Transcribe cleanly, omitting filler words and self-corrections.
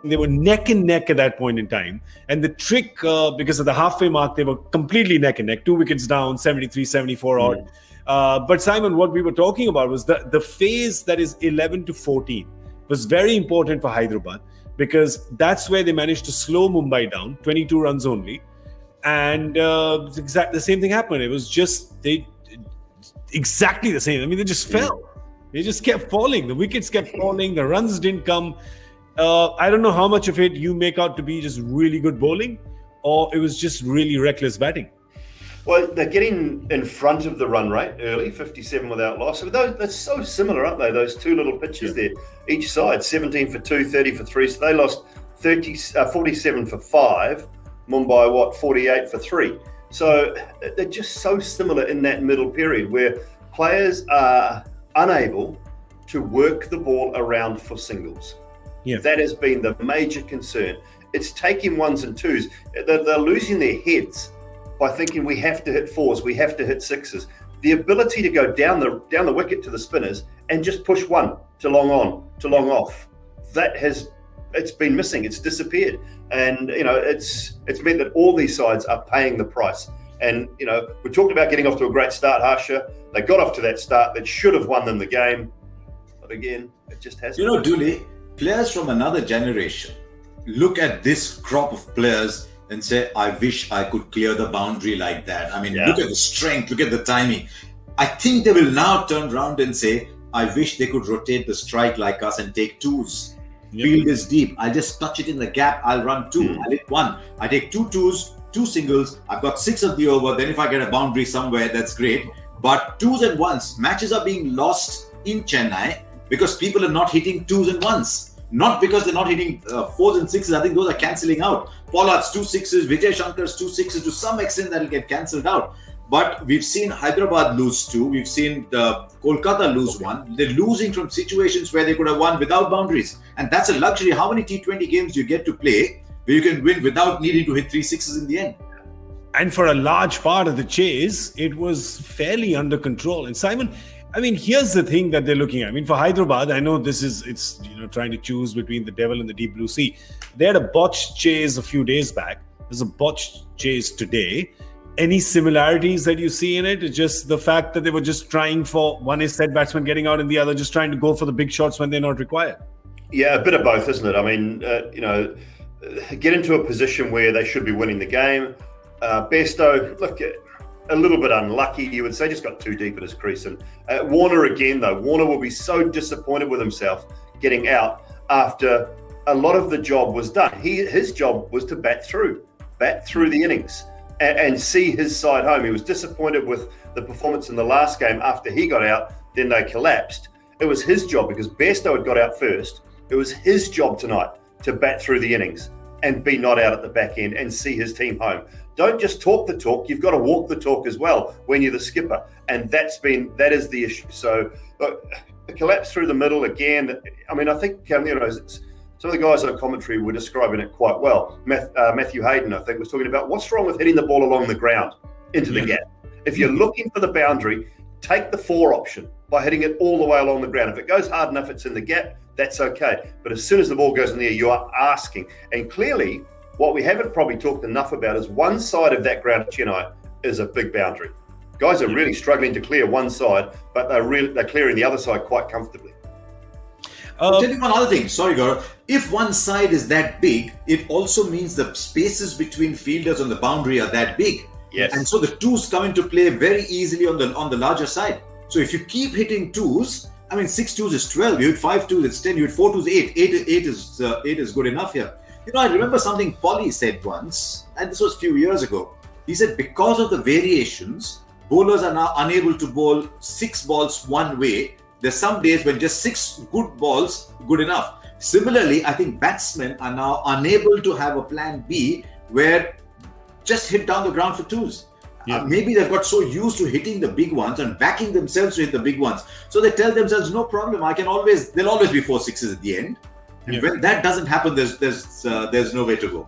They were neck and neck at that point in time. And the trick, because of the halfway mark, they were completely neck and neck. 2 wickets down, 73, 74 odd. But Simon, what we were talking about was the phase that is 11 to 14 was very important for Hyderabad, because that's where they managed to slow Mumbai down, 22 runs only. And the same thing happened. It was just exactly the same. I mean, they just fell. They just kept falling. The wickets kept falling. The runs didn't come. I don't know how much of it you make out to be just really good bowling, or it was just really reckless batting. Well, they're getting in front of the run rate early, 57 without loss. They're so similar, aren't they? Those two little pitches there, each side, 17 for 2, 30 for 3. So they lost 47 for 5. Mumbai, 48 for 3. So they're just so similar in that middle period where players are unable to work the ball around for singles. Yeah. That has been the major concern. It's taking ones and twos. They're losing their heads by thinking we have to hit fours, we have to hit sixes. The ability to go down the wicket to the spinners and just push one to long on, to long off, it's been missing. It's disappeared, and it's meant that all these sides are paying the price. And we talked about getting off to a great start, Harsha. They got off to that start that should have won them the game, but again, it just hasn't. Dooley, players from another generation look at this crop of players and say, I wish I could clear the boundary like that. I mean, look at the strength, look at the timing. I think they will now turn around and say, I wish they could rotate the strike like us and take twos. Field is deep. I'll just touch it in the gap. I'll run 2. I'll hit 1. I take 2 twos, 2 singles. I've got 6 of the over. Then if I get a boundary somewhere, that's great. But 2s and 1s, matches are being lost in Chennai because people are not hitting 2s and 1s. Not because they're not hitting 4s and 6s. I think those are cancelling out. Pollard's 2 6s, Vijay Shankar's 2 6s. To some extent, that'll get cancelled out. But we've seen Hyderabad lose 2. We've seen Kolkata lose 1. They're losing from situations where they could have won without boundaries. And that's a luxury. How many T20 games do you get to play where you can win without needing to hit 3 6s in the end? And for a large part of the chase, it was fairly under control. And Simon, I mean, here's the thing that they're looking at. I mean, for Hyderabad, I know it's trying to choose between the devil and the deep blue sea. They had a botched chase a few days back. There's a botched chase today. Any similarities that you see in it? It's just the fact that they were just trying for one is set batsman getting out and the other just trying to go for the big shots when they're not required. Yeah, a bit of both, isn't it? I mean, get into a position where they should be winning the game. Bairstow, look, a little bit unlucky, you would say, just got too deep in his crease. And Warner again, though, Warner will be so disappointed with himself getting out after a lot of the job was done. His job was to bat through the innings and see his side home. He was disappointed with the performance in the last game after he got out, then they collapsed. It was his job because Bairstow had got out first. It was his job tonight to bat through the innings and be not out at the back end and see his team home. Don't just talk the talk, you've got to walk the talk as well when you're the skipper. And that is the issue. So the collapse through the middle again, I mean, I think, some of the guys on commentary were describing it quite well. Matthew Hayden, I think, was talking about what's wrong with hitting the ball along the ground into the gap. If you're looking for the boundary, take the 4 option by hitting it all the way along the ground. If it goes hard enough, it's in the gap, that's okay. But as soon as the ball goes in there, you are asking. And clearly, what we haven't probably talked enough about is one side of that ground at Chennai is a big boundary. Guys are really struggling to clear one side, but they're clearing the other side quite comfortably. I'll tell you one other thing. Sorry, Gaurav. If one side is that big, it also means the spaces between fielders on the boundary are that big. Yes. And so the twos come into play very easily on the larger side. So if you keep hitting twos, I mean, 6 twos is 12. You hit 5 twos, it's 10. You hit 4 twos, 8. 8 is good enough here. I remember something Polly said once, and this was a few years ago. He said, because of the variations, bowlers are now unable to bowl 6 balls one way. There's some days when just 6 good balls, good enough. Similarly, I think batsmen are now unable to have a plan B where just hit down the ground for twos. Yeah. Maybe they've got so used to hitting the big ones and backing themselves to hit the big ones. So they tell themselves, no problem, there'll always be 4 6s at the end. And when that doesn't happen, there's no way to go.